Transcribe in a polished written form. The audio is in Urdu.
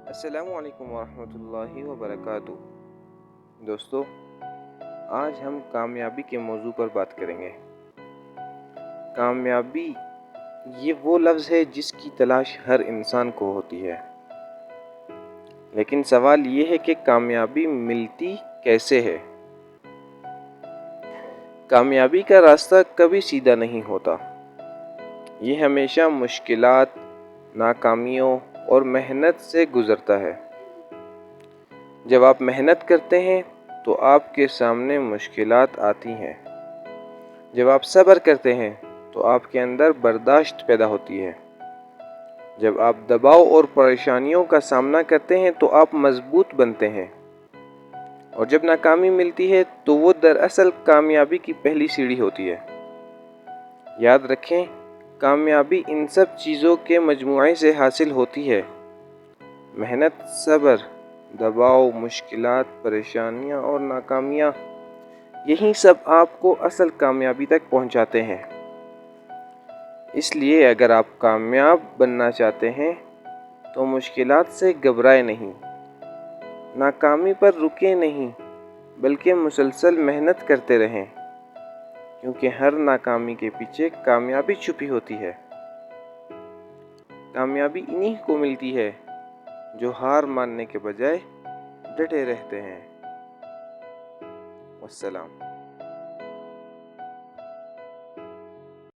السلام علیکم ورحمۃ اللہ وبرکاتہ۔ دوستو، آج ہم کامیابی کے موضوع پر بات کریں گے۔ کامیابی یہ وہ لفظ ہے جس کی تلاش ہر انسان کو ہوتی ہے، لیکن سوال یہ ہے کہ کامیابی ملتی کیسے ہے؟ کامیابی کا راستہ کبھی سیدھا نہیں ہوتا۔ یہ ہمیشہ مشکلات، ناکامیوں اور محنت سے گزرتا ہے۔ جب آپ محنت کرتے ہیں تو آپ کے سامنے مشکلات آتی ہیں۔ جب آپ صبر کرتے ہیں تو آپ کے اندر برداشت پیدا ہوتی ہے۔ جب آپ دباؤ اور پریشانیوں کا سامنا کرتے ہیں تو آپ مضبوط بنتے ہیں۔ اور جب ناکامی ملتی ہے تو وہ دراصل کامیابی کی پہلی سیڑھی ہوتی ہے۔ یاد رکھیں، کامیابی ان سب چیزوں کے مجموعے سے حاصل ہوتی ہے۔ محنت، صبر، دباؤ، مشکلات، پریشانیاں اور ناکامیاں، یہی سب آپ کو اصل کامیابی تک پہنچاتے ہیں۔ اس لیے اگر آپ کامیاب بننا چاہتے ہیں تو مشکلات سے گھبرائیں نہیں، ناکامی پر رکیں نہیں، بلکہ مسلسل محنت کرتے رہیں، کیونکہ ہر ناکامی کے پیچھے کامیابی چھپی ہوتی ہے۔ کامیابی انہی کو ملتی ہے جو ہار ماننے کے بجائے ڈٹے رہتے ہیں۔ والسلام۔